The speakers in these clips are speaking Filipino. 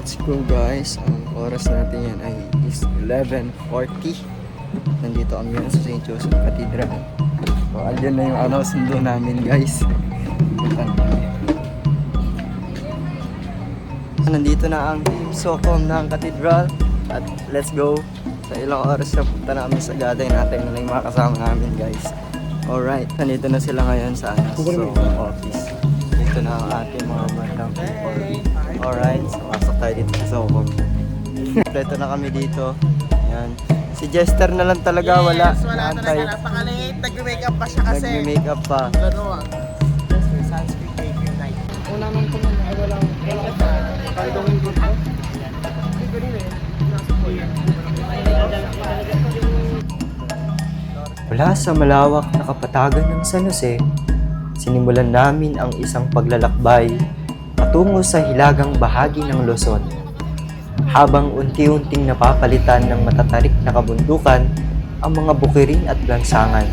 Let's go guys. Ang oras natin yan ay is 11:40. Nandito kami yan sa St. Joseph Cathedral. So, andyan na yung sundo namin guys. Nandito na ang Team Socom ng Cathedral. At let's go. Sa ilang oras na punta namin sa gaday natin na yung mga kasama namin guys. Alright, nandito na sila ngayon sa Socom office. Dito na ang ating mga madlang people. Alright, so pasok tayo dito sa Socom. Kompleto na kami dito. Ayan. Si Jester na lang talaga wala. Yes, wala talaga. Napakalit. Nag-makeup pa siya kasi. Nag-makeup pa. Gano'n. Sunscreen take your night. Una nung kumain ay walang kaldong dito. Mula sa malawak na kapatagan ng San Jose, sinimulan namin ang isang paglalakbay patungo sa hilagang bahagi ng Luzon. Habang unti-unting napapalitan ng matatarik na kabundukan ang mga bukirin at lansangan,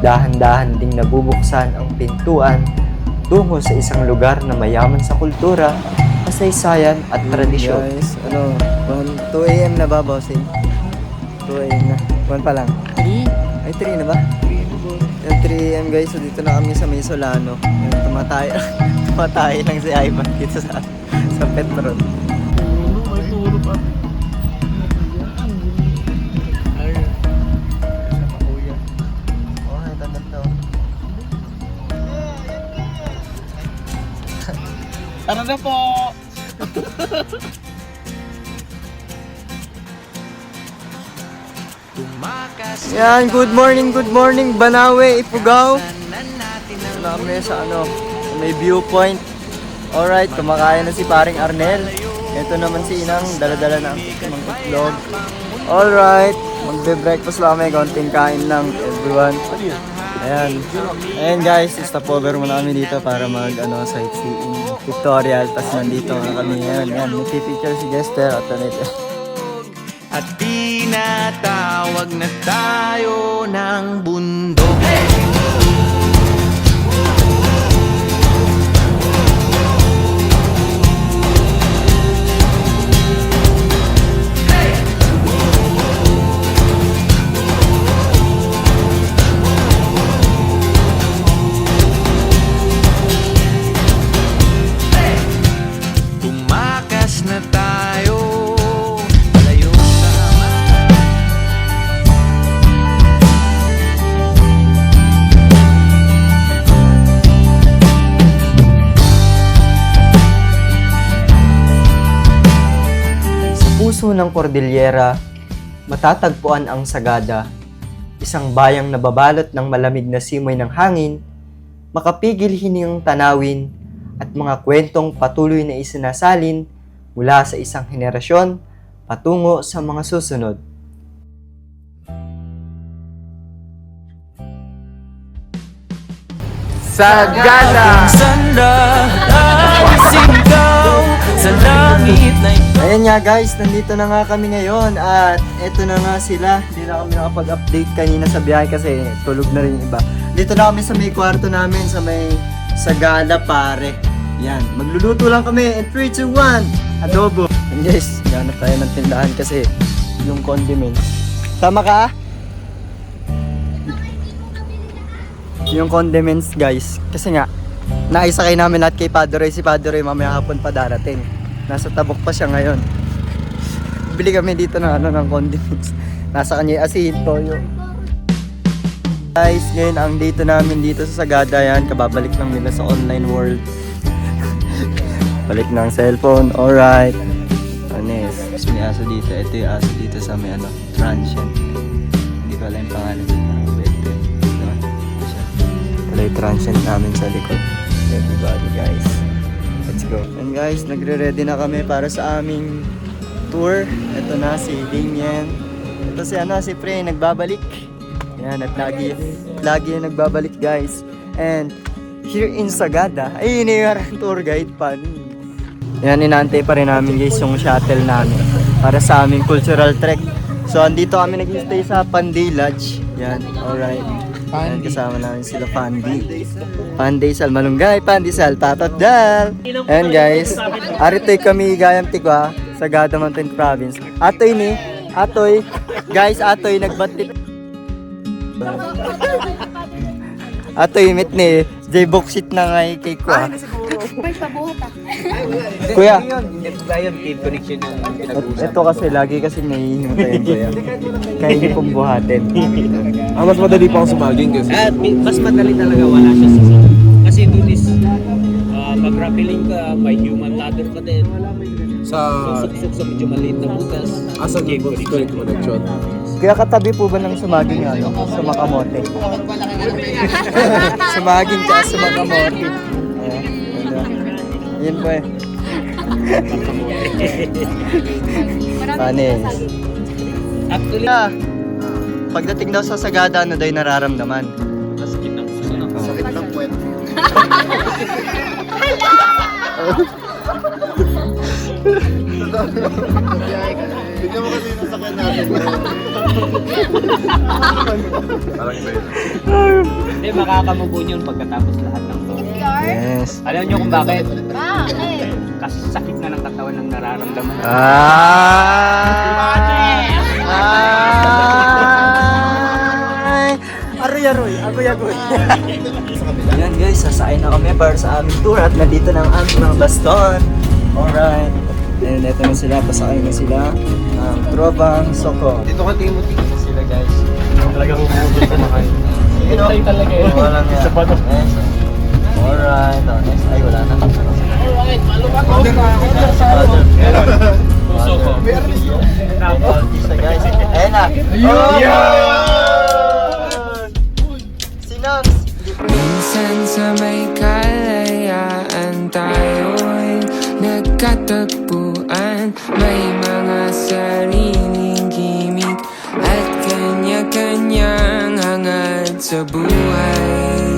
dahan-dahan ding nabubuksan ang pintuan tungo sa isang lugar na mayaman sa kultura, kasaysayan at tradisyon. Guys, 2 AM na ba, bossing? 2 AM na. 1 pa lang. 3? Ay, 3 na ba? 3 AM guys, so dito na kami sa May Solano. Tumatay lang si Ivan dito sa Petron. Tara na po! Yan, good morning, Banawe, Ifugao. Kami sa sa may viewpoint. Alright, kumakain na si paring Arnel. Ito naman si Inang, dala-dala na ang mga itlog. Alright, magbe-breakfast lang kami, konting kain lang, everyone. Ayan guys, stopover muna kami dito para sightseeing tutorial. Tapos nandito na kami ngayon. Yan, nagpipicture si Jester at nandito. At tinatawag na tayo ng bundok. Tumakas na tayo. Puso ng Cordillera, matatagpuan ang Sagada, isang bayang nababalot ng malamig na simoy ng hangin, makapigil hiningang tanawin, at mga kwentong patuloy na isinasalin mula sa isang henerasyon patungo sa mga susunod. Sagada! Sa langit na Ayan nga guys, nandito na nga kami ngayon at eto na nga sila. Hindi na kami nakapag-update kanina sa biyahe kasi tulog na rin yung iba. Dito na kami sa may kwarto namin sa may Sagada pare. Yan, magluluto lang kami in 3, 2, 1, adobo. And guys, ganap tayo ng tindahan kasi yung condiments. Tama ka? Yung condiments guys, kasi nga naisakay namin lahat kay Padre. Si Padre mamaya hapon pa darating. Nasa Tabok pa siya ngayon. Bili kami dito ng ng condiments. Nasa kanya yung asin, toyo. Guys, ngayon ang dito namin dito sa Sagada yan. Kababalik lang nila sa online world. Balik ng cellphone, alright. Anes, may aso dito. Ito yung aso dito sa may transient. Hindi ko alam yung pangalan dito. Wala yung transient namin sa likod. Everybody guys, let's go. And guys, nagre-ready na kami para sa aming tour. Ito na si Damien. Ito si Pre, nagbabalik. Yan, at lagi yung nagbabalik guys. And here in Sagada, ay yun yung tour guide pa. Yan, inaantay pa rin namin guys yung shuttle namin para sa aming cultural trek. So, andito kami nag-stay sa Panday Lodge. Yan, alright. Ayan, kasama namin sila Pandi. Pandesal, malunggay, pandesal, tatat dal. Ayan guys, arito'y kami gayam tikwa sa Gada Mountain Province. Atoy ni, atoy, guys, atoy nagbatit. Atoy mit ni, J boksit na nga yung cake ko. May pabuhat ah. Kuya, Ito ba yun? Team connection yung pinag-uusap. ito kasi lagi kasi nahihimatayin ko yan. Kaya hindi kong buhatin. Mas madali pa akong sumaging kasi. At mas madali talaga wala siya sa kasi doon is pag rappelling ka, may human ladder ka din. Sa Suksok sa medyo maliit na butas. asa Game correct connection. Kaya katabi po ba ng sumaging ano, sa Makamote? Sumaging ka sa Makamote. Yun po eh. Panis. Actually, Pagdating daw sa Sagada, ano daw yung nararamdaman? sakit ng susunod. Sakit ng puwet. Bigyan mo kasi yung sakyan natin. Parang ba yun? Hindi, makakamubo yun pagkatapos lahat ng to. Yes. Alam nyo kung bakit? Bakit? Kasi sakit na ng katawan ng nararamdaman. Ay! Aroy! Agoy! Ayan guys, sasakay na kami para sa aming tour at nandito na ang aming mga baston. Alright. And eto na sila, pasakay na sila. Trovang Soko. Dito ka Timothy. Sila guys. Talagang umubo sa mga You know, talaga yun. walang yan. Yes. Alright. Oh, next. Ay, wala na. Alright, maluwag ko. Puso ko. Isa guys. Ayan na. Sinang. Minsan sa may kalayaan tayo'y nagkatagpuan. May mga sariling gimmick at kanya-kanyang hangad sa buhay.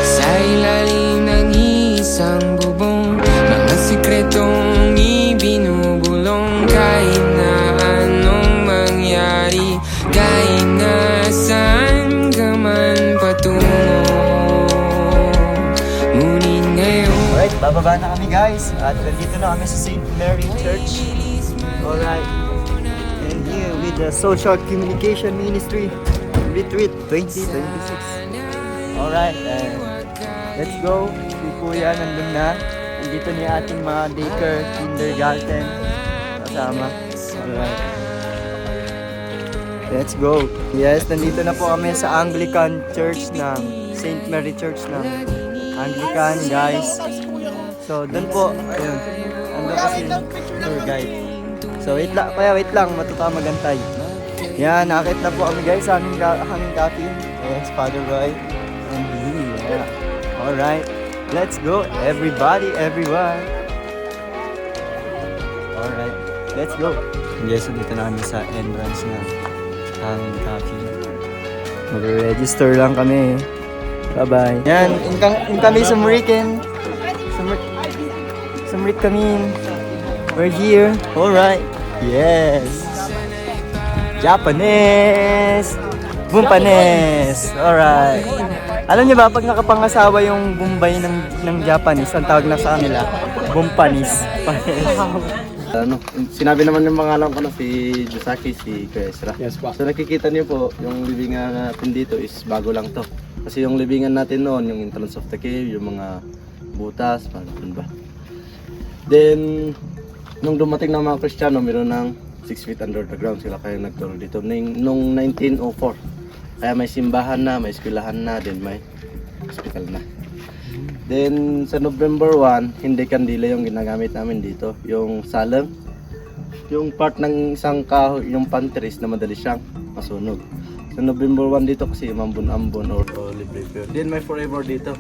Sa ilalim ng isang bubong, mga sikretong ibinubulong. Kahit na anong mangyari, kahit na saan ka man patungo, ngunit ngayon Alright, bababa na kami guys. At nandito na kami sa St. Mary Church. Alright. And here with the Social Communication Ministry Retreat 2026. Alright, let's go. Si Kuya nandun na. Nandito niya ating mga daycare, kindergarten. Kasama. Alright. Let's go. Yes, nandito na po kami sa Anglican Church ng St. Mary Church ng Anglican guys. So, doon po, ayun. Ando kasi yung tour guide. So, wait lang, matuta magantay. Yan, nakakit na po kami guys sa aming coffee. Yes, Father Roy. And yeah. Alright, let's go. Everybody, everyone. Alright, let's go. Yes, dito na kami sa entrance na aming coffee. Mag-register lang kami. Bye-bye. Yan, in kami sa Muriken. Sumrit kami. We're here. Alright. Yes. Japanese. Bumpanes. Alright. Alam niyo ba, pag nakapangasawa yung Bombay ng Japanese, ang tawag na sa kanila, Bumpanis. Ano, sinabi naman yung pangalan ko na si Josaki, si Kuesra. Yes pa. So nakikita niyo po, yung libingan natin dito is bago lang to. Kasi yung libingan natin noon, yung entrance of the cave, yung mga butas, paano ba. Then, nung dumating ng mga Kristiyano, meron ng 6 feet under the ground sila kaya nagturo dito. Nung 1904. Kaya may simbahan na, may eskwelahan na, then may hospital na. Then, sa November 1, hindi kandila yung ginagamit namin dito. Yung salang, yung part ng isang kahoy, yung pantries na madali siyang masunog. Sa November 1 dito kasi mambon-ambon or libre. Then may forever dito.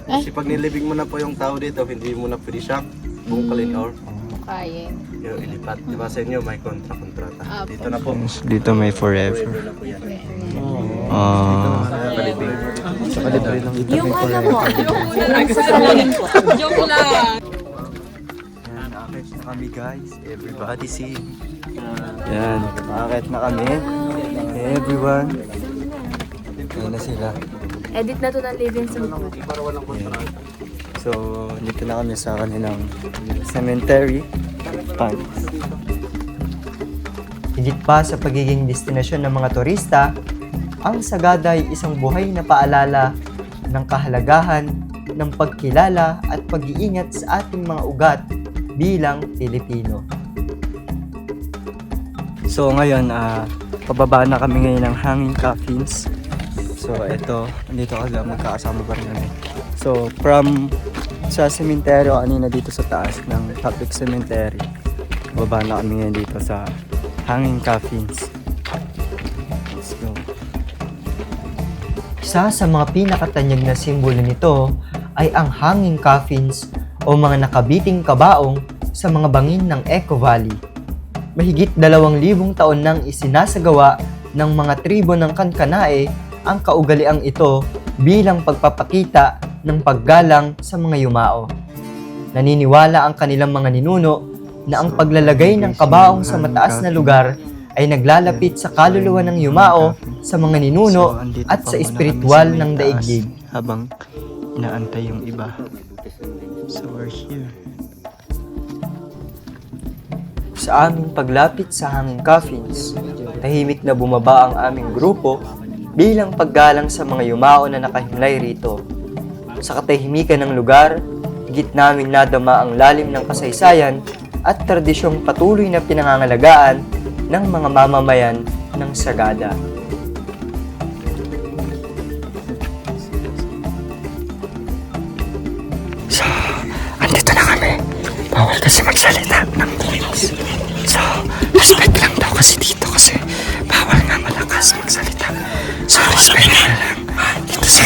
Kasi pag nilibing mo na po yung tao dito, hindi mo na pwede siyang bungkalin or Kaya. yung ilipat. Diba sa inyo may kontrata. Dito na po. Dito may forever. Forever na po yan. Kalibing. Yung ano mo, yung sasalangin ko. Joke lang. Nakakit na kami guys. Everybody see. Yan, nakakit na kami. Hi everyone. Ayan na sila. Edit na to ng living sa mga. So, dito na kami sa kanilang cemetery. Higit pa sa pagiging destinasyon ng mga turista, ang Sagada ay isang buhay na paalala ng kahalagahan ng pagkilala at pag-iingat sa ating mga ugat bilang Pilipino. So ngayon, pababa na kami ngayon ng Hanging Coffins. So ito, dito kasi magkakasama pa rin kami. So from sa sementeryo kanina dito sa taas ng public cemetery, baba na kami ngayon dito sa Hanging Coffins. Let's go. Isa sa mga pinakatanyag na simbolo nito ay ang hanging coffins o mga nakabiting kabaong sa mga bangin ng Eco Valley. Mahigit 2,000 taon nang isinasagawa ng mga tribo ng Kankanae ang kaugaliang ito bilang pagpapakita ng paggalang sa mga yumao. Naniniwala ang kanilang mga ninuno na ang paglalagay ng kabaong sa mataas na lugar ay naglalapit sa kaluluwa ng yumao sa mga ninuno at sa espiritual ng daigdig. Habang inaantay yung iba. So we're here. Sa aming paglapit sa Hanging Coffins, tahimik na bumaba ang aming grupo bilang paggalang sa mga yumao na nakahimlay rito. Sa katahimikan ng lugar, higit naming nadama ang lalim ng kasaysayan at tradisyong patuloy na pinangangalagaan ng mga mamamayan ng Sagada. So, andito na kami. Bawal kasi magsalita ng names. So, respect lang daw kasi dito kasi bawal nga malakas magsalita. So, respect lang. Dito sa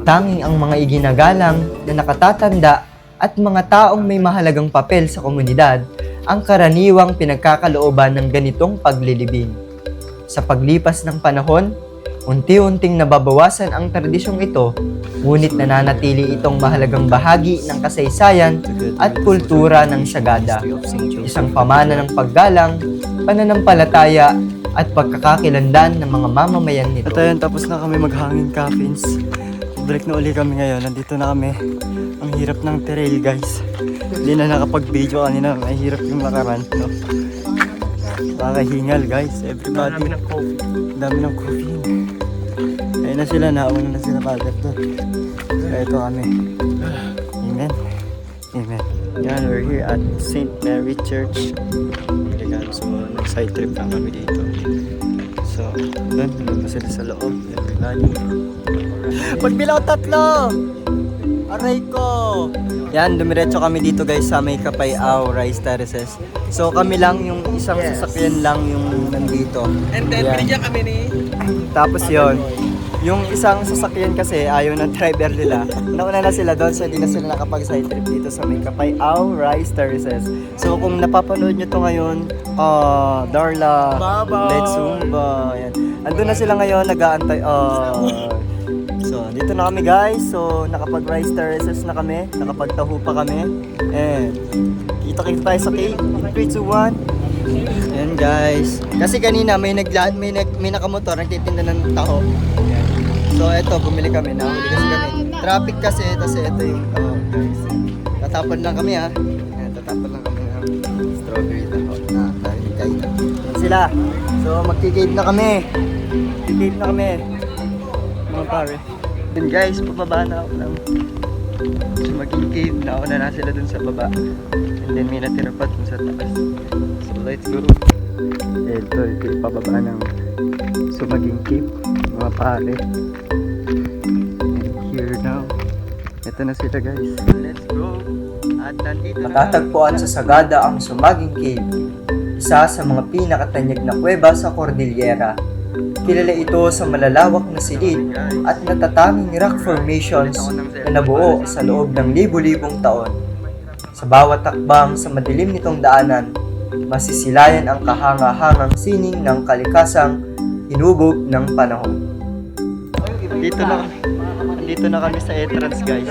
tanging ang mga iginagalang na nakatatanda at mga taong may mahalagang papel sa komunidad ang karaniwang pinagkakalooban ng ganitong paglilibing. Sa paglipas ng panahon, unti-unting nababawasan ang tradisyong ito, ngunit nananatili itong mahalagang bahagi ng kasaysayan at kultura ng Sagada. Isang pamana ng paggalang, pananampalataya at pagkakakilanlan ng mga mamamayan nito. At ayun, tapos na kami mag-hanging coffins. Break na uli kami ngayon. Nandito na kami. Ang hirap ng trail, guys. Hindi na nakapag-video kanina. May hirap yung lakaran. No? Nakakahingal, guys. Everybody. Dami ng coffee. Ayun na sila. Nauna na sila kagad doon. Kaya ito kami. Amen. Amen. Yan, we're here at St. Mary Church. So, nag-side trip lang kami dito. So, doon pa sila sa loob. Everybody. Pagbilaw 3! Aray ko! Yan, dumiretso kami dito guys sa may Kapayao Rice Terraces. So kami lang, yung isang sasakyan lang yung nandito. And then, binigyan kami ni... Tapos yon, yung isang sasakyan kasi ayaw ng driver nila. Nauna na sila doon, so hindi na sila nakapag-side trip dito sa may Kapayao Rice Terraces. So kung napapanood nyo to ngayon, Darla, Let's Zumba, yan. Andun na sila ngayon, nag-aantay, so, dito na kami guys. So, nakapag-rice terraces na kami. Nakapagtaho pa kami. And, kita-kita tayo sa cave. In 3, 2, 1. Ayan guys. Kasi kanina may nakamotor, nagtitinda ng taho. Ayan. So, eto, bumili kami. Nahuli kasi kami. Traffic kasi, kasi ito yung taho guys. Tatapon lang kami ha. Ayan, tatapon lang kami ng strawberry taho. Ayan sila. So, magkikave na kami. Magkikave na kami. Mga pare. Then guys, pababa na ako ng maging cave. Nauna na sila dun sa baba. And then may natira pa dun sa taas. So let's go. Ito yung pababa ng Sumaging Cave, mga pare. And here now. Ito na sila guys. Let's go. At nandito matatagpuan sa Sagada ang Sumaging Cave. Isa sa mga pinakatanyag na kuweba sa Cordillera. Kilala ito sa malalawak na silid at natatanging rock formations na nabuo sa loob ng libu-libong taon. Sa bawat takbang sa madilim nitong daanan, masisilayan ang kahanga-hangang sining ng kalikasang hinubog ng panahon. Dito na kami sa entrance guys.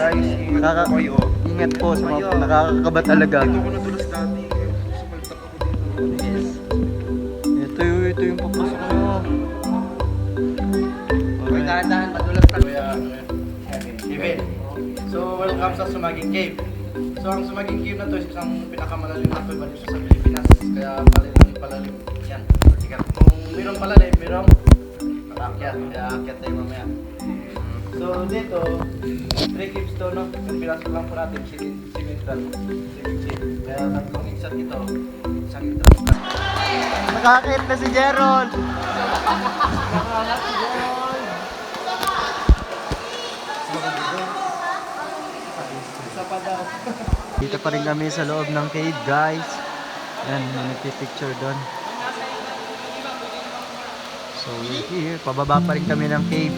Ingat po sa mga nakakakaba talaga. Ito ko nadulas dati. Sumaltak ako dito. Ito yung papasok mo. Okay, dahan-dahan, madulas pa. Kevin. So, welcome sa Sumaging Cave. So, ang Sumaging Cave na to is isang pinakamalalim na cave dito sa Pilipinas. Kaya palalim yan. Kung mayroong palalim, mayroong matakyat. Kaya akyat tayo mamaya. So, dito, 3 caves to, no? Yung pinasok lang po natin, cemental. Kaya tatlong exit ito, isang entrance. Nakakit na si Gerald! Dito pa rin kami sa loob ng cave, guys. Yan, may nagpipicture doon. So, we're here. Pababa pa rin kami ng cave.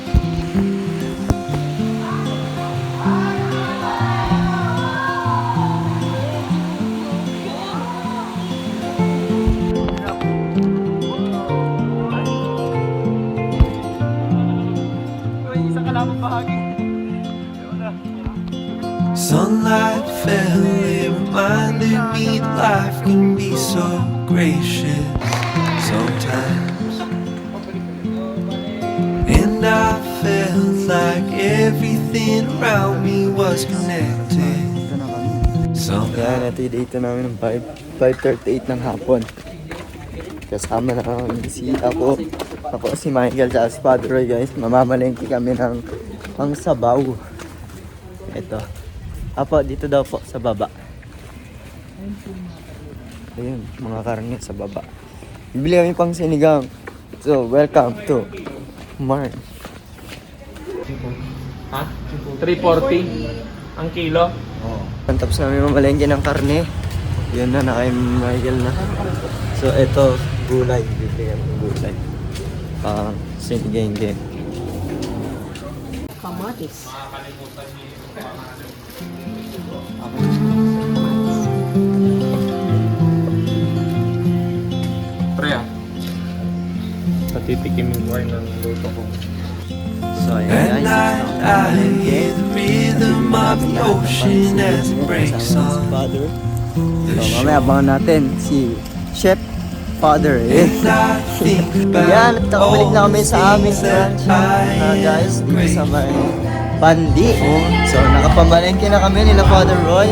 Sunlight fell, it reminded me life can be so gracious sometimes. And I felt like everything around me was connected somehow. Yan, ito yung date namin ng 5:38 ng hapon. Kasama na kami ako si Michael at si Father Roy, guys. Mamamalengke kami ng pangsabaw. Ito. Apo, dito daw po sa baba. Ayun, mga karne sa baba. Bibili kami pang sinigang. So, welcome to Mark. Ha? 340 ang kilo. Tapos namin mamalengke ng karne. Yun na kay Michael na. So, ito, gulay. Bibili kami ng gulay. Pang sinigang din. Kamatis. Pre ah. Patitikimin ko ay ng luto ko. So, At ayan night guys. I hear the rhythm of the ocean as it breaks on Father. the So, shore. mamaya abangan natin si Chef Father. And I think Yan, at about nakabalik na all kami the sa aming things that ranch guys, I dito sa am may Pandi. So, nakapamalengke na kami nila Father Roy.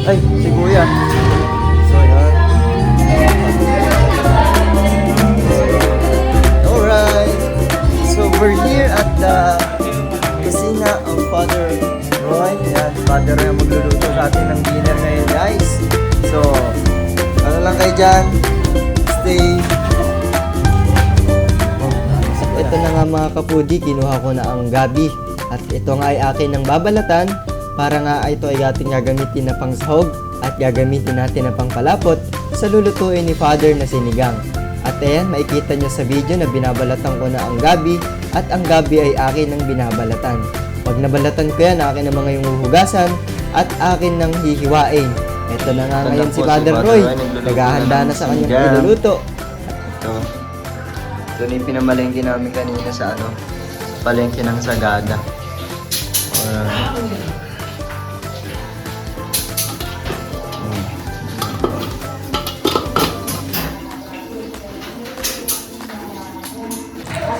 Ay, si Kuya. So, yan. Alright. So, we're here at the kusina of Father Roy. Yan, Father Roy ang magluluto sa atin ng dinner ngayon, guys. So, ano lang kayo dyan? Stay. Ito na nga mga kapudi, kinuha ko na ang gabi. At ito nga ay akin ng babalatan para nga ito ay ating gagamitin na pangsahog at gagamitin natin na pangpalapot sa lulutuin ni Father na sinigang. At ayan, makikita nyo sa video na binabalatan ko na ang gabi at ang gabi ay akin ng binabalatan. Pag nabalatan ko yan, akin ang mga yung huhugasan at akin ng hihiwain. Ito na nga ngayon si Father Roy, naghahanda na sa kanyang iluluto. Ito na yung pinamalengke namin kanina sa palengke ng Sagada.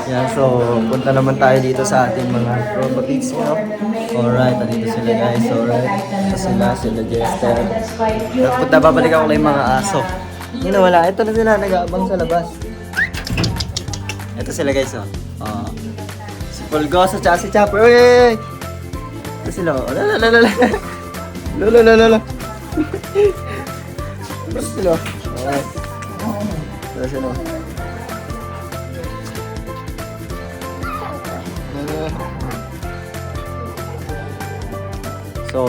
Yan, so punta naman tayo dito sa ating mga robotics nyo. Alright, dito sila guys. Alright, sila Jester. Punta, babalik ako kay mga aso. Yun, wala. Ito na sila, nag-aabang sa labas. Ito sila guys, oh. Si Pulgoso, tsaka si Chopper. Uy! Ito sila, oh. Lalalala. Lalalala. Ito sila. Alright. Ito sila. So,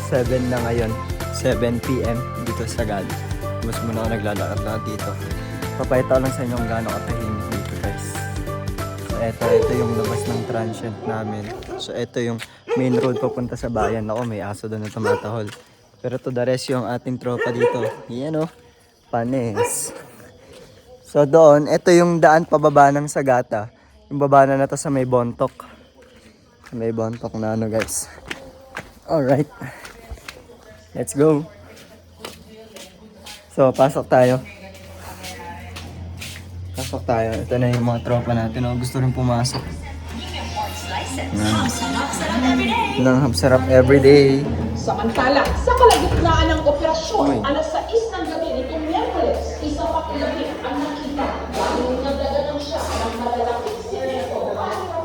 7 na ngayon. 7 PM dito sa Sagada. Mas muna ako naglalakad dito. Papayata lang sa inyo kung gaano katahimik dito, guys. So, ito yung labas ng transient namin. So, ito yung main road papunta sa bayan. Ako, may aso doon na tumatahol. Pero to the rest yung ating tropa dito. Yan, oh. Panes. So, doon, ito yung daan pababa ng Sagata. Yung baba na to sa may Bontok. Sa may Bontok na guys. Alright. Let's go. So, pasok tayo. Pasok tayo. Ito na yung mga tropa natin. Oh. Gusto rin pumasok. Ng Hapsarap everyday. Samantala, sa kalagitnaan ng operasyon, alas 6 ng gabi nitong Miyerkules, isa pa kilabit ang nakita dahil nagdadalang siya ng malalaking sikreto para kung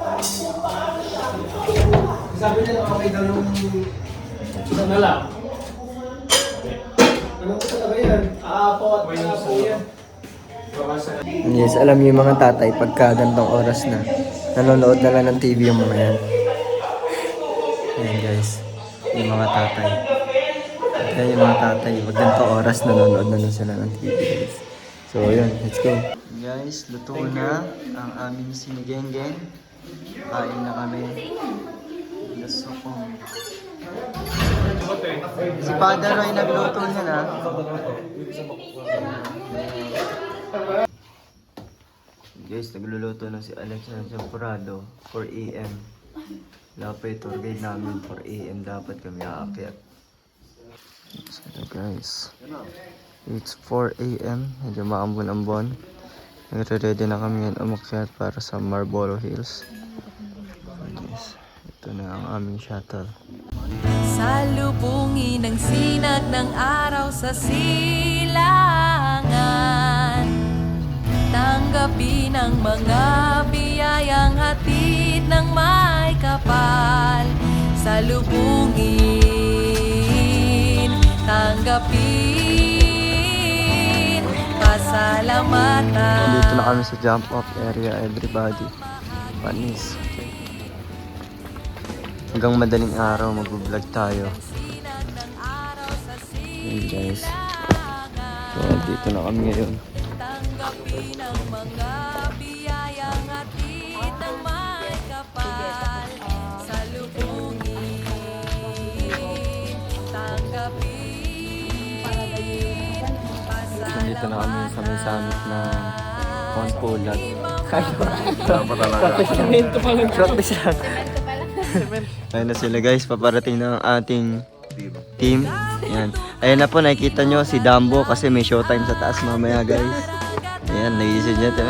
paano siya makuha. Sabi nila okay daw nung isang na lang. Anong gusto na ba yan? Aapo at aapo yan. Yes, alam niyo yung mga tatay, pagka gantong oras na, nanonood na lang ng TV yung mga yan. Ayan guys, yung mga tatay. Ayan yung mga tatay, pag gantong oras, nanonood na lang sila ng TV guys. So yun, let's go. Guys, luto na ang aming sinigenggen. Kain na kami. Gusto ko. Si Father Roy nagluto niya na. Guys, nagluluto na si Alexa Champurado 4 AM. Dapat tour guide namin 4 AM dapat kami aakyat. So guys, it's 4 AM. Medyo maambon-ambon. Nagre-ready na kami ngayon umakyat para sa Marlboro Hills. Guys, ito na ang aming shuttle. Salubungin ang sinag ng araw sa silangan. Tanggapin ang mga biyayang hatid ng may kapal. Salubungin, tanggapin, pasalamatan. Dito na kami sa jump off area, everybody. Panis. Hanggang madaling araw mag-vlog tayo. Hey guys. So, dito na kami ngayon. Tanggapin ang mga biyayang hatid ng may kapal. Salubungin, tanggapin, Nandito na kami sa may summit ng Mount Pulag. Practice lang. Ayun na sila guys, paparating na ang ating team. Ayan. Ayan na po, nakikita nyo si Dambo kasi may showtime sa taas mamaya guys. Ayan, naisip niya ito.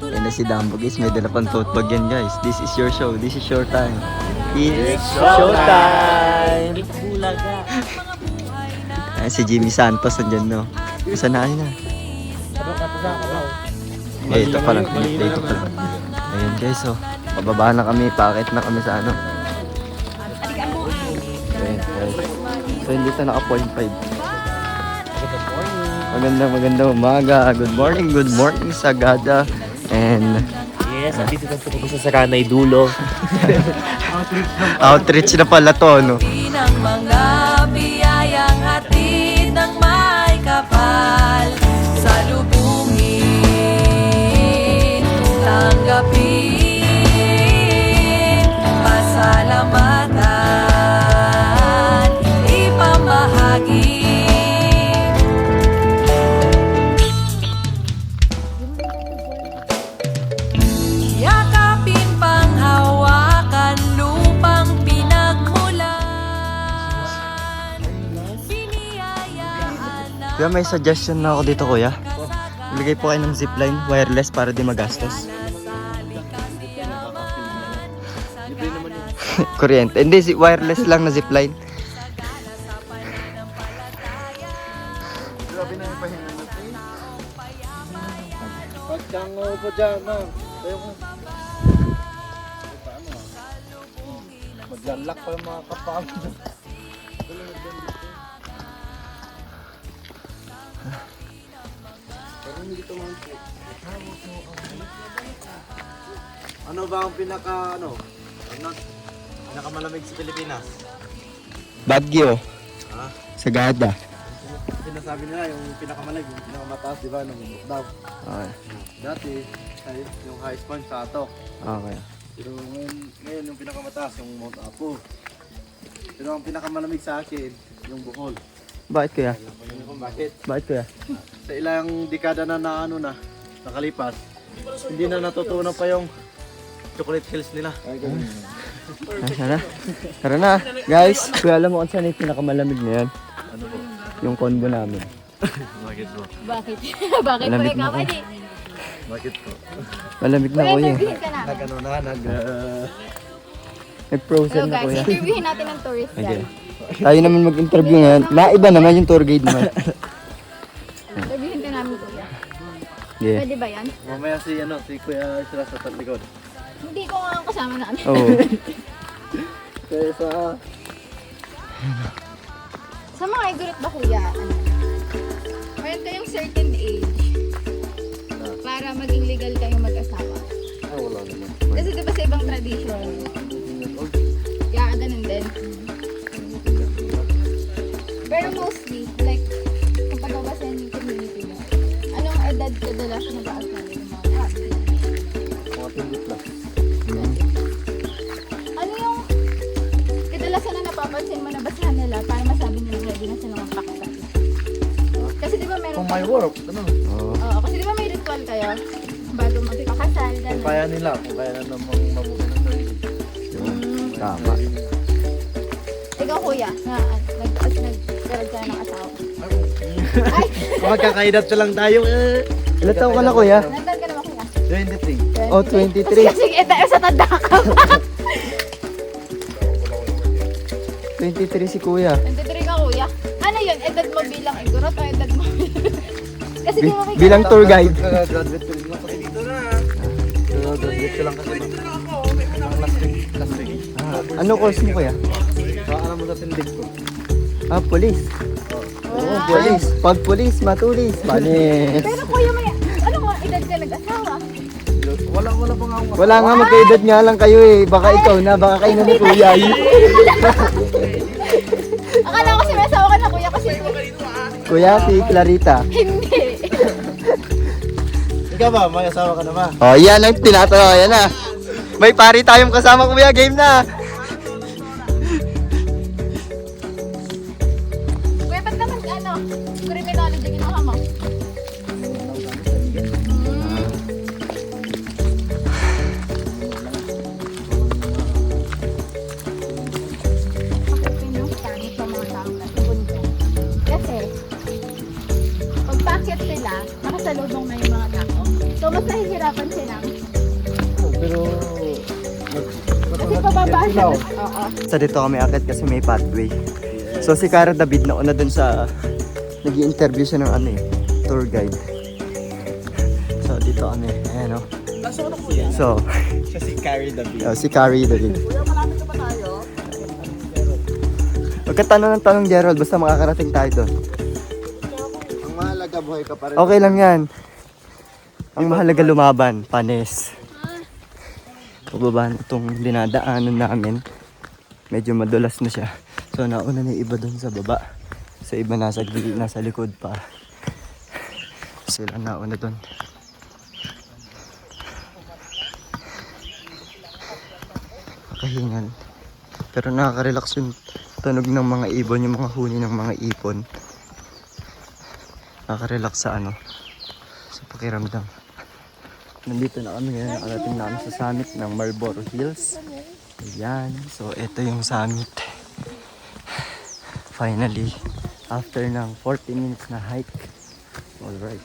Ayan na si Dambo guys, may dala pang tote bag yan guys. This is your show, this is your time. It's showtime! Ayan si Jimmy Santos nandyan no. Sanahin na. Eh, ito pa lang. Ito pa lang. Ayun guys, oh. Pababa na kami, paakit na kami sa ano. Ayun guys. So, hindi ito naka-0.5. Magandang umaga. Good morning Sagada. And Yes, dito na po sa Saranay Dulo. outreach na pala to, no? ng mga biyayang hatid ng may kapal. Salubungin, tanggapin, pasalamatan, ipamahagi. Yakapin panghawakan lupang pinagmulan. Biniyayaan na Kuya, may suggestion na ako dito, kuya. Ilagay po kayo ng zipline, wireless para di magastos. Kuryente. Hindi, wireless lang na zipline. Pagkang upo dyan, ma'am. Tayo ko. Maglalak pa yung mga kapamilya. Ano ba ang pinakamalamig sa Pilipinas? Baguio. Ha? Sagada. Sinasabi nila yung pinakamalamig, yung pinakamataas, di ba? Nung daw. Okay. Dati, yung highest point sa Atok. Okay. Pero ngayon yung pinakamataas, yung Mount Apo. Pero ang pinakamalamig sa akin, yung Bohol. Bakit kuya? Bakit? Bakit kuya? Sa ilang dekada na nakalipas, hindi na natutunan pa yung chocolate hills nila. Tara. Tara na. Guys, kuya alam mo kung saan yung pinakamalamig ngayon? Yung condo namin. Bakit po? Bakit? Bakit po Malamig ikaw? na Pwede. Bakit po? Malamig na Kuya, kuya. interviewin ka namin. Ano na, Nag-frozen Hello na guys, kuya. interviewin natin ang tourist Okay. guide. Tayo naman mag-interview ngayon. Naiba naman yung tour guide naman. Interviewin ka namin kuya. Yeah. Pwede ba yan? mamaya si Kuya sila sa likod. Hindi ko nga ang kasama namin. Oo. Kaya sa... Sa mga igurot ba kuya, ano? Meron kayong certain age para maging legal kayong mag-asawa. wala naman. Kasi di ba sa ibang tradition? Yeah, ganun din. Pero mostly, like, kapag babasa yung community mo, anong edad kadalasan nag-aasawa yung mga kapatid? Mga 20 plus. Ano yung kadalasan na napapansin mo na basahan nila para masabi nila ready na silang magpakasal? Kasi di ba meron Kung may work, ano? Oo, kasi di ba may ritual kayo bago magpakasal, Kung gano'n. kaya nila, kung kaya na namang mabuhay ng sarili. Tama. Ikaw kuya, nagkaroon ka ng asawa. Ay! Magkakaedad pa lang tayo eh. Ilan taon ka na kuya? Nandun ka naman kuya. 23. Oh, 23. Kasi sa tanda ka pa. 23 si kuya. 23 ka kuya. Ano yun? Edad mo bilang igurot o edad mo? Kasi di mo may Bilang tour guide. Graduate ko lang kasi dito na. Graduate ko lang kasi last week. Ano course mo kuya? Alam mo sa tindig ko. Police. Oo, police. Pag police, matulis. Panis. Pero kuya, may ano mo edad ka nag-asawa? Wala pa nga ako. Wala nga, magkaedad nga lang kayo eh. Baka ikaw na, baka kayo na ni kuya. Akala ko si may asawa ka na kuya kasi Kuya, si Clarita. hindi. Ikaw ba? May asawa ka na ba? Oh, yan ang tinatanong. Yan na. May pari tayong kasama kuya. Game na. Kuya, ba't naman ano? Criminology ginawa mo? Kasi, pag packet sila, nakasalubong na yung mga tao. So, mas nahihirapan silang. Pero... Kasi pababa siya. Oo. Sa dito kami akit kasi may pathway. So si Cara David nauna dun sa nag-i-interview siya ng ano eh, tour guide. So dito kami, ayan o. So, Siya si Carrie David. si Carrie David. Huwag ka tanong ng tanong Gerald, basta makakarating tayo doon. Ang mahalaga buhay ka pa rin. Okay lang yan. Ang mahalaga lumaban, panis. Pababa na itong dinadaanan namin. Medyo madulas na siya. So nauna na yung iba doon sa baba. Sa iba nasa likod pa. Sila nauna doon. Makahingan. Pero nakaka-relax yung tunog ng mga ibon, yung mga huni ng mga ipon. Nakaka-relax sa ano, sa pakiramdam. Nandito na kami ngayon, nakarating namin sa summit ng Marlboro Hills. Ayan, so ito yung summit. Finally, after ng 40 minutes na hike. Alright.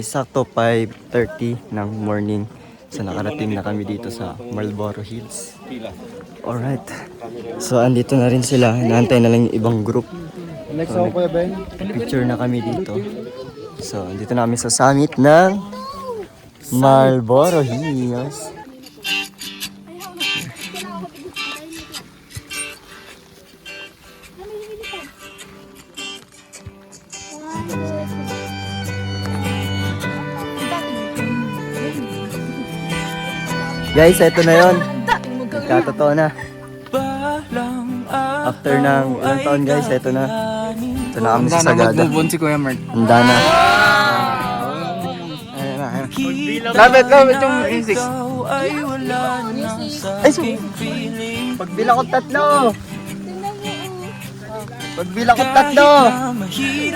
Sakto 5:30 ng morning. So nakarating na kami dito sa Marlboro Hills. Alright. So andito na rin sila, inaantay na lang yung ibang group. Next ako Kuya Ben. Picture na kami dito. So, dito na kami sa summit ng Marlboro Hills. Guys, ito na yon. Nagkatotoo na. After ng ilang taon guys, ito na. Ito na kami sa Sagada. si Kuya Mark. Handa na. Lapit yung music. Ay, pagbilang ko tatlo. Pagbilang ko tatlo.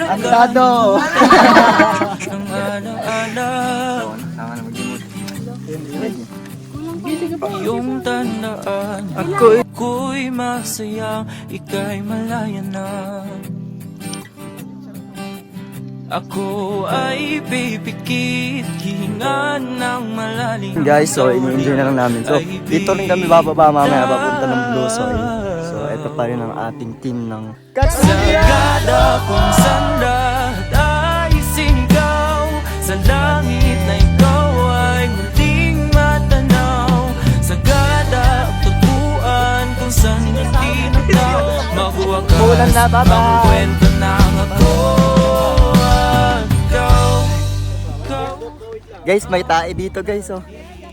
Antado. iyong tandaan. Ako'y masaya, ika'y malaya na. Ako ay pipikit, hihinga ng malalim. Guys, so ini-enjoy na lang namin. So, dito rin kami bababa mamaya papunta ng Blue Soil. So, ito pa rin ang ating team ng Sagada kung sanda ay sinigaw sa langit na ikaw ay muling matanaw. Sagada ang tagpuan kung saan tinataw. Mabuwakas, magkwento ng ako at ikaw. Guys, may tae dito guys, oh.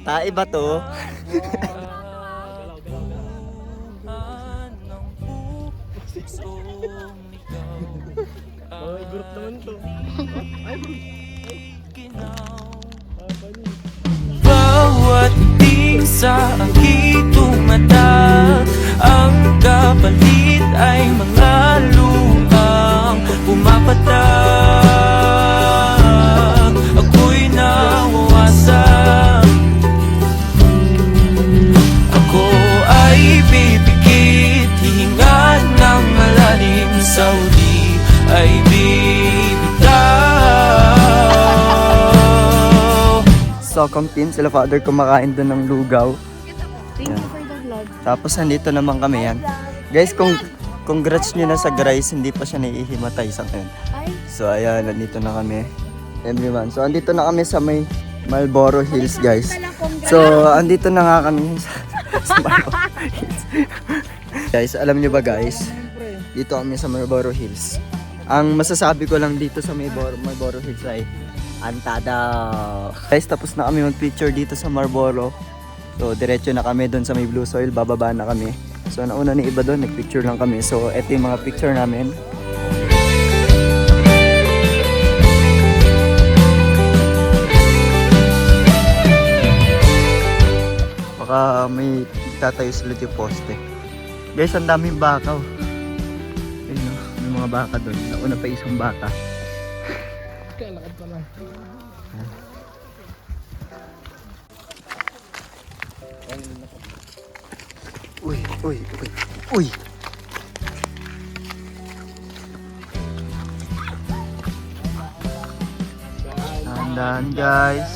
Tae ba to? Bawat ting sa aking tumatak, ang kapalit ay mga luhang pumapatak. Ako'y nawawasak, ako ay pipikit, hihinga ng malalim, sa uli ay bibitaw. Socom team, sila father kumakain doon ng lugaw. Thank you for the vlog. Tapos nandito naman kami yan. Guys, congrats nyo na sa Grace, hindi pa siya naihimatay sa akin. Ay, So ayan, nandito na kami. Everyone. So andito na kami sa may Marlboro Hills, guys. So andito na nga kami sa Marlboro Hills. Guys, alam nyo ba guys? Dito kami sa Marlboro Hills. Ang masasabi ko lang dito sa Marlboro Hills ay antada. Guys, tapos na kami mag-picture dito sa Marlboro. So diretso na kami doon sa may Blue Soil, bababa na kami. So nauna ni iba doon, nag-picture lang kami. So eto yung mga picture namin. Baka may tatayo sila yung poste. Guys, ang daming baka. Oh. Ayun, no? May mga baka doon. Nauna pa isang baka. Kalakad pa lang. Uy, uy, uy, uy! Dahan-dahan guys.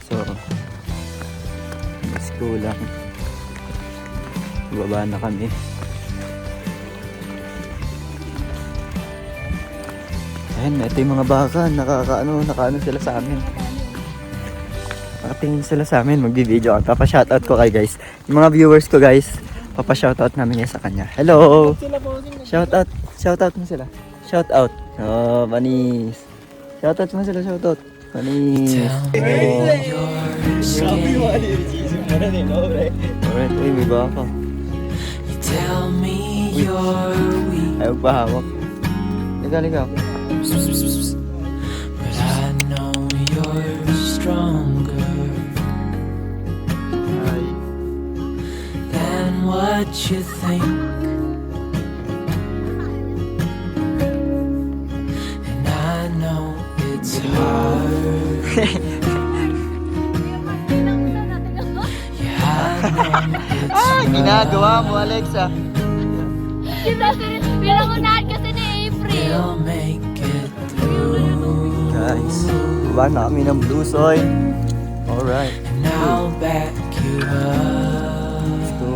So, mas kulang. Baba na kami. Ayan, ito yung mga baka. Nakaano sila sa amin. Nakatingin sila sa amin, magbi-video ako. Papa-shoutout ko kay guys. Yung mga viewers ko guys, papa-shoutout namin yan sa kanya. Hello! Shoutout! Shoutout mo sila. Shoutout! Oh, Banis! Shoutout mo sila, shoutout! Banis! Alright, uy, may baka. Tell me you're weak, Ayaw pa hawak. Liga. but I know you're stronger than what you think. And I know it's hard. Yeah, I know it's hard. Ginagawa mo, Alexa. pinangunahan kasi ni April. We'll make it through. Guys, baba na kami ng Blue Soil. Alright, And I'll back you up. let's go.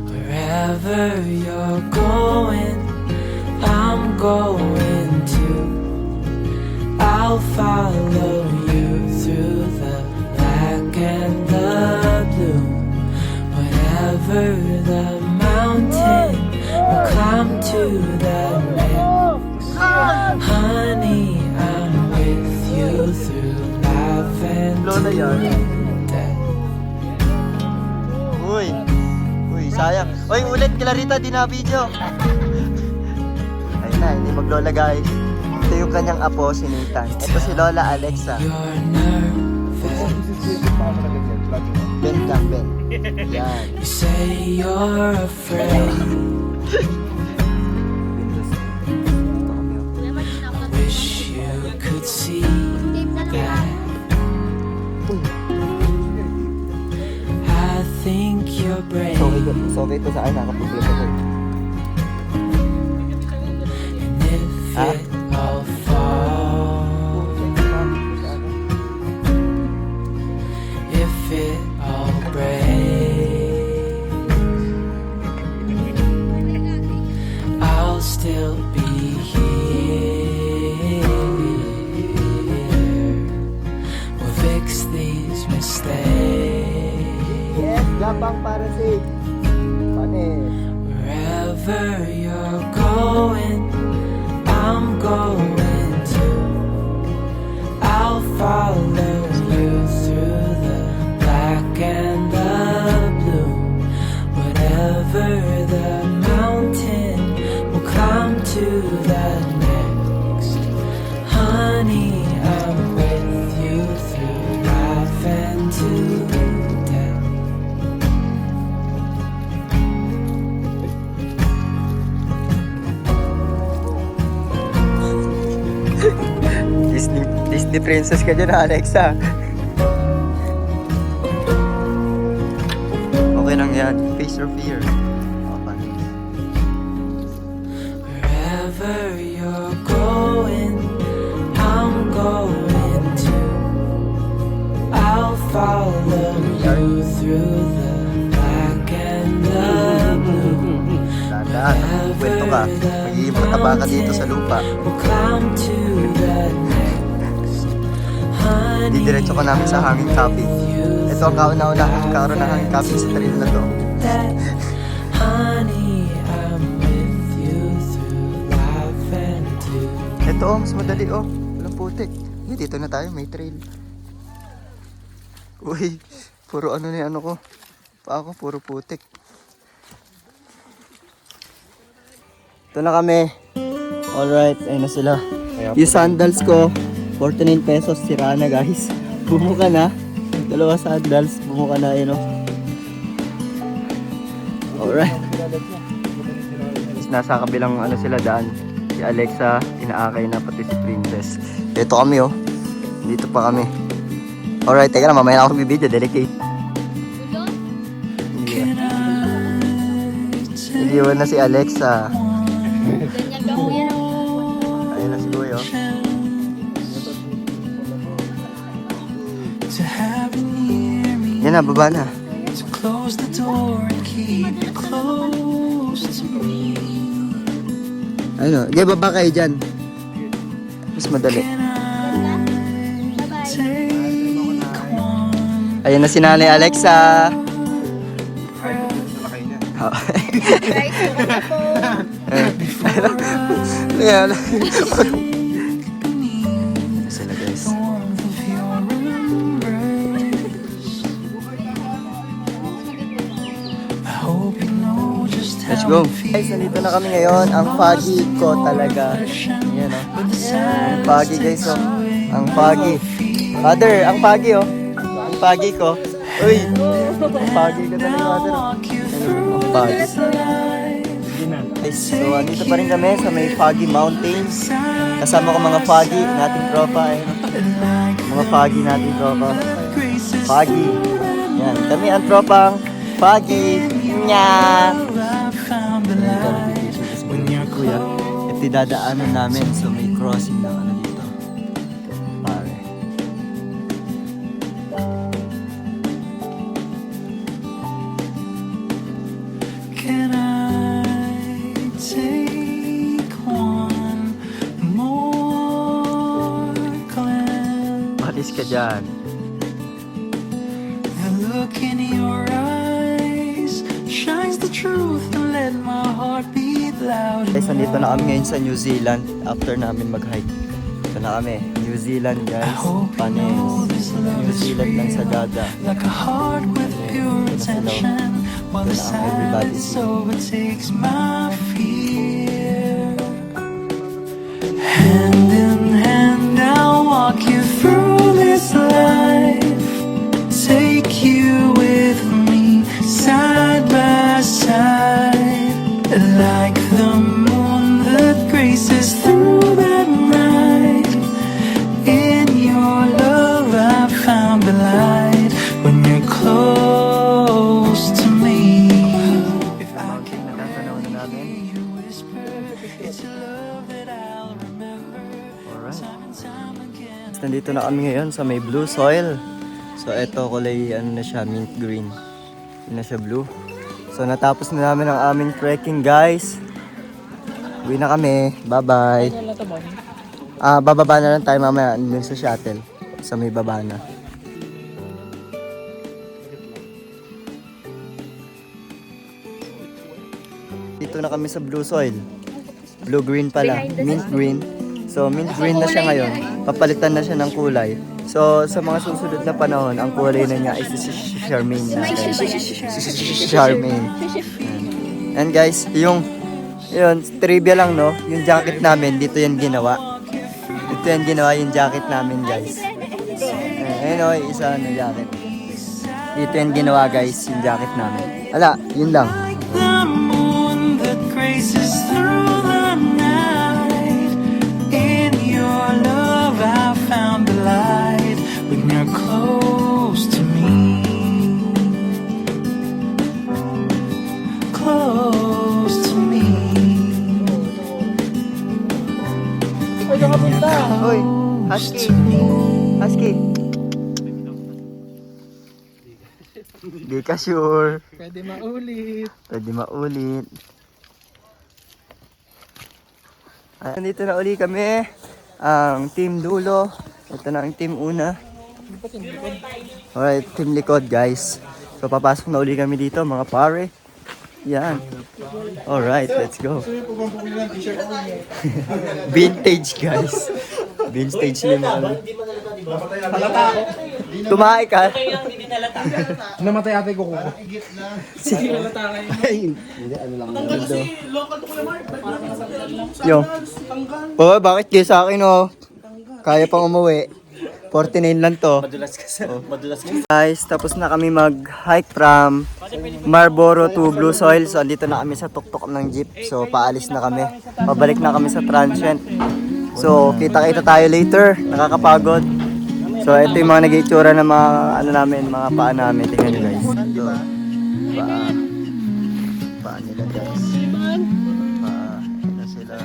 Wherever you're going, I'm going to. I'll follow you through the black and the blue. Whatever the mountain, we'll climb to the next. Honey, I'm with you through life and Lola yan. death. Uy, sayang. Uy, ulit, Clarita, di na video. Ayun na, hindi maglola guys. Ito yung kanyang apo, si Nathan. Ito si Lola Alexa. You're nervous. Ben lang, Ben. Yan. You say you're afraid. Wish you could see your brain. So okay to sa akin, nakapaglito ko. And if it all falls, if it all breaks, I'll still be here. We'll fix these mistakes. Yes, gabang para si Panis. Wherever you're going, I'm going to. I'll follow you through the black and the blue. Whatever the mountain, we'll climb to the next. Honey, I'm with you through life and to death. Disney princess ka dyan, Alexa. Okay lang yan. Face your fear. Okay. Wherever you're going, I'm going to. I'll follow you through the black and the blue. Tandaan, kwento ka. Magiging mataba ka dito sa lupa. We'll climb to the next. Honey, Didiretso ka namin sa hanging copy. Ito ang kauna-unahang karoon ng hanging copy sa trail na to. honey, I'm with you through life and to. Ito mas madali Walang putik. Dito na tayo, may trail. Uy, puro ano na ko. Pa ako, puro putik. Ito na kami. Alright, ayun na sila. Yung sandals ko, 49 pesos, sira na guys. Bumuka na. Dalawa sandals, bumuka na yun Alright. Tapos nasa kabilang ano sila daan. Si Alexa, inaakay na pati si Princess. Dito kami Dito pa kami. Alright, teka na, mamaya na ako bibidyo, delicate. Iliwan na si Alexa. Ganyan ka kuya. Ayun na si Kuya. To have you near me, Yan na, baba na. to close the door and keep you close to me. Ayun okay, baba kayo dyan. Mas madali. Take one Ayun na si Nanay Alexa. Guys, wala po. Ayan. Sila guys. warmth of your embrace. I hope you know just how Let's go. it feels. Guys, nandito na kami ngayon. Ang foggy ko talaga. Ayan Ang foggy guys Ang foggy. Father, ang foggy Ang foggy ko. Uy! Ang foggy ko talaga, Father. Ang foggy. Guys, so andito pa rin kami sa may Foggy Mountains. Kasama ko mga foggy nating tropa. Mga foggy nating tropa. Foggy. Yan, kami ang tropang foggy. Nya! Kuya, ito dadaanan namin so may crossing na ano dito. Pare. Can I take one more glance? Alis ka dyan. The look in your eyes shines the truth and let my heart beat loud. Guys, nandito na kami ngayon sa New Zealand after namin mag-hike. Ito na kami. New Zealand guys. Panis. New Zealand lang sa Gaga. Like a heart with pure attention. While the silence overtakes my fear. Hand in hand, I'll walk you through this life. Take you with me, side by side. Like the moon that graces through that night. In your love, I found the light. When you're close to me, nandito na kami ngayon sa may blue soil. So ito kulay ano na siya, mint green. Hindi na siya blue. So natapos na namin ang aming trekking guys. Uwi na kami. Bye-bye. Bababa na lang tayo mamaya dun sa shuttle. Sa may baba na. Dito na kami sa blue soil. Blue-green pala. Mint green. So mint green na siya ngayon. Papalitan na siya ng kulay. So sa mga susunod na panahon, ang kulay na niya ay si Charmaine na. Charmaine. And guys, yun, trivia lang no, yung jacket namin, dito yan ginawa. Dito yan ginawa yung jacket namin guys. Ayun o, isa na jacket. Dito yan ginawa guys, yung jacket namin. Ala, yun lang. The moon that graces through the night. In your love I found the light. When you're close to me, close to me. Ay, ka punta. Hoy, Husky. Husky. Di ka sure. Pwede maulit. Pwede maulit. Nandito na uli kami. Ang team dulo. Ito na ang team una. Alright, team likod guys. So papasok na uli kami dito mga pare. Yan. Alright, let's go. Vintage guys. Vintage lima kami. Tumahay ka. Namatay ate ko kuko. Yo. Oh, bakit kayo sa akin oh? Kaya pang umuwi. 49 lang to. Madulas ka. Madulas ka. Guys, tapos na kami mag-hike from Marlboro to Blue Soil. So, andito na kami sa tuktok ng jeep. So, paalis na kami. Pabalik na kami sa transient. So, kita-kita tayo later. Nakakapagod. So, ito yung mga nag-iitsura ng mga ano namin, mga paa namin. Tingnan nyo guys. Ito. Paa. Paa nila guys. Paa. Ito sila.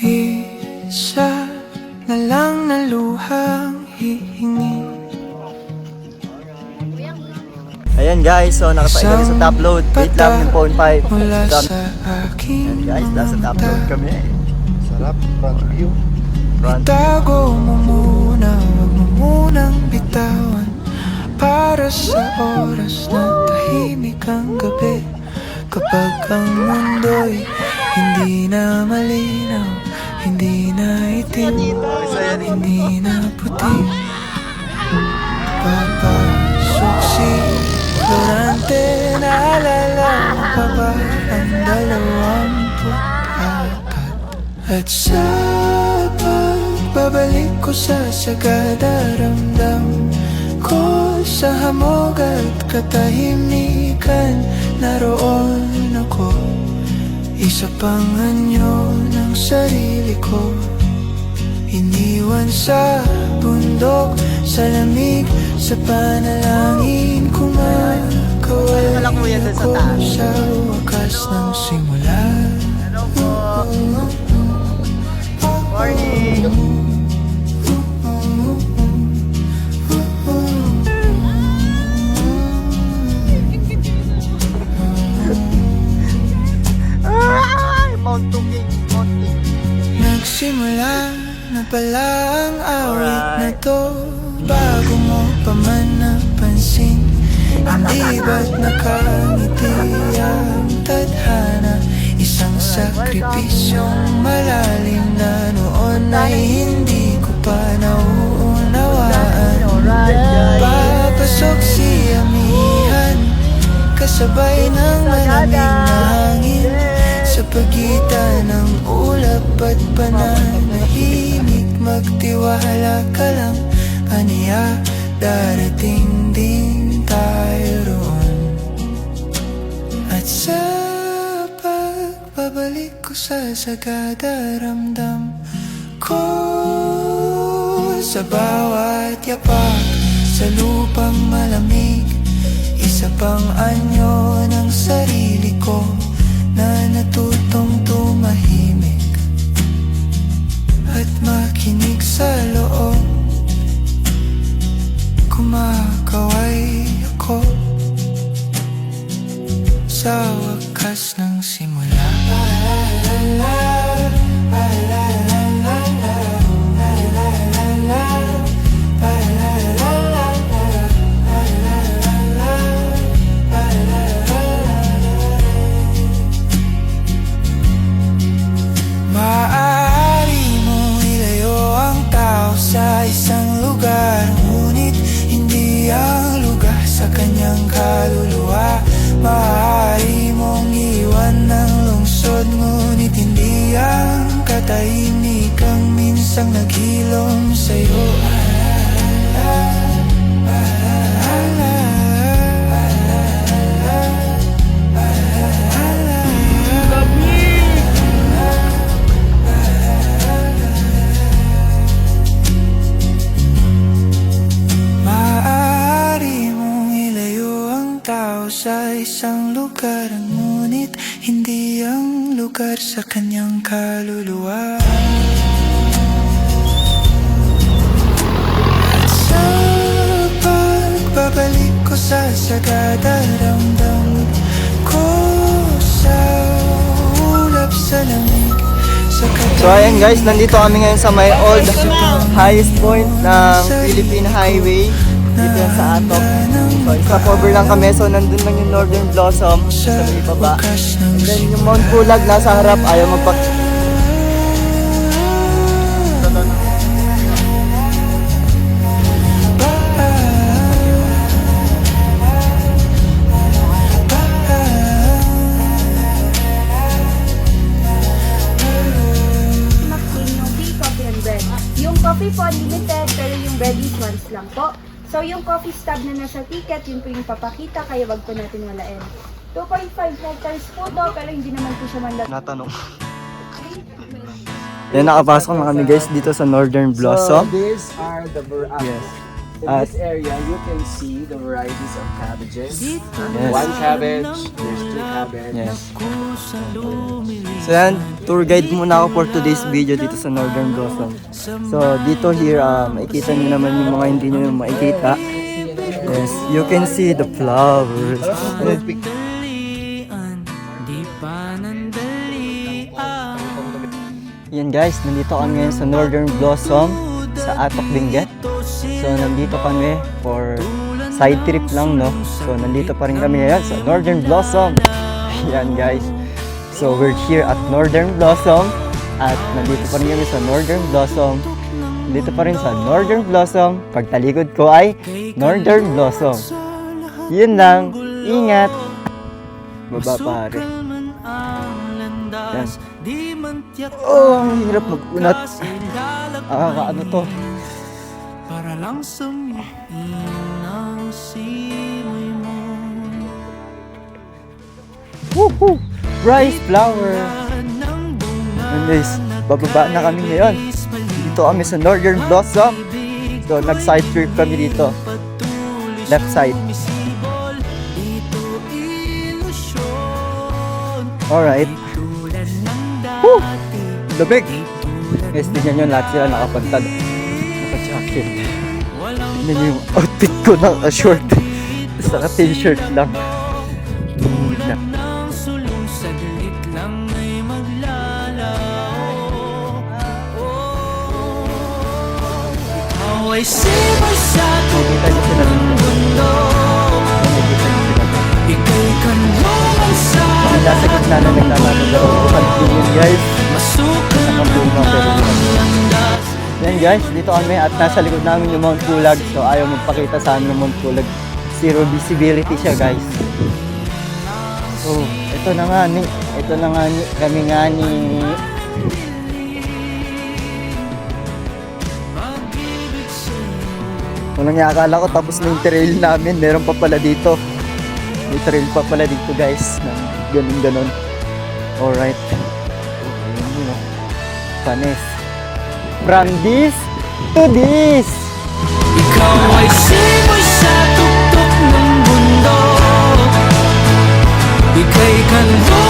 Isa na lang na luhang hihingi. Ayan guys, so nakapait kami sa top load. Wait lang yung phone 5. Mula Ayan sa aking guys, nasa top load kami. Sarap, front view. Front view. Itago mo muna, wag mo munang bitawan. Para sa oras na tahimik ang gabi. Kapag ang mundo'y hindi na malinaw, hindi na itim, hindi na puti. Papasok si Florante, naalala mo pa ba ang 24? At sa pagbabalik ko sa sagada, ramdam ko sa hamog at katahimikan, naroon ako. Isa pang anyo ng sarili ko, iniwan sa bundok, sa lamig, sa panalangin ko makawala ko sa wakas ng simula. Morning! Mount Tuking, Mount King. Nagsimula na pala ang awit na to, bago mo pa man napansin. Hindi ba't nakangiti ang tadhana, isang sakripisyong malalim na noon ay hindi ko pa nauunawaan. Papasok si amihan, kasabay ng malamig na hangin, sa pagitan ng ulap at pananahimik. Magtiwala ka lang, aniya, darating din tayo roon. At sa pagbabalik ko sa sagada, ramdam ko sa bawat yapak, sa lupang malamig, isa pang anyo ng sarili ko na natutong tumahimik at ang naghilom sa'yo. Maaari mong ilayo ang tao sa isang lugar, ngunit hindi ang lugar sa kanyang kaluluwa. At sa pagbabalik ko sa sagada, ramdam ko sa ulap sa lamig sa So ayan guys, nandito kami ngayon sa may old highest point ng Philippine Highway. Dito yan sa Atok. So isa cover lang kami, so nandun lang yung Northern Blossom sa may baba. And then yung Mount Pulag nasa harap, ayaw magpak... McCain yung tea, coffee, and bread. Yung coffee po unlimited, pero yung bread is once lang po. So yung coffee stub na nasa ticket, yun po yung papakita, kaya wag po natin walain. 2.5 hectares po to, pero hindi naman po siya mandat. Natanong. Yan, nakapasok na kami guys dito sa Northern Blossom. So these are the Yes. In this area, you can see the varieties of cabbages. Yes. One cabbage, there's two cabbage. Yes. So yan, tour guide muna ako for today's video dito sa Northern Blossom. So dito here, makikita nyo naman yung mga hindi nyo makikita. Yes, you can see the flowers. Yan guys, nandito kami ngayon sa Northern Blossom sa Atok Benguet. So nandito kami for side trip lang, no? So nandito pa rin kami ngayon sa Northern Blossom. Yan guys. So we're here at Northern Blossom at nandito pa rin kami sa Northern Blossom. Dito pa rin sa Northern Blossom. Pagtalikod ko ay Northern Blossom. Yun lang. Ingat. Baba pare. Yan. Oh, ang hirap mag-unat. Ano to? Para lang sumiin ang simoy mo. Woohoo! Rice flower! And guys, bababa na kami ngayon. Dito kami sa Northern Blossom. So, nag-side trip kami dito. Left side. Alright. Woo! Lamig! Guys, tignan nyo lahat sila nakapantad. Naka-jacket. Tignan nyo yung outfit ko ng short. Saka t-shirt lang. Tumulid na. Away simoy sa Nakita nyo sila dito. mundo. Nakikita nyo sila dito. Ika'y kanlungan sa Nasa gitna na naglalaro daw. Bukan guys. masukan Nakabunga pero ang landas. yan guys, dito kami at nasa likod namin yung Mount Pulag. So ayaw magpakita sa amin ng Mount Pulag. Zero visibility siya guys. So ito na nga ni, kami nga ni. Walang nga akala ko tapos na yung trail namin. Meron pa pala dito. May trail pa pala dito guys. Na ganun. Alright. Ayun yun o. Panis. From this to this. Ikaw ay simoy sa tuktok ng mundo. Ika'y kanlungan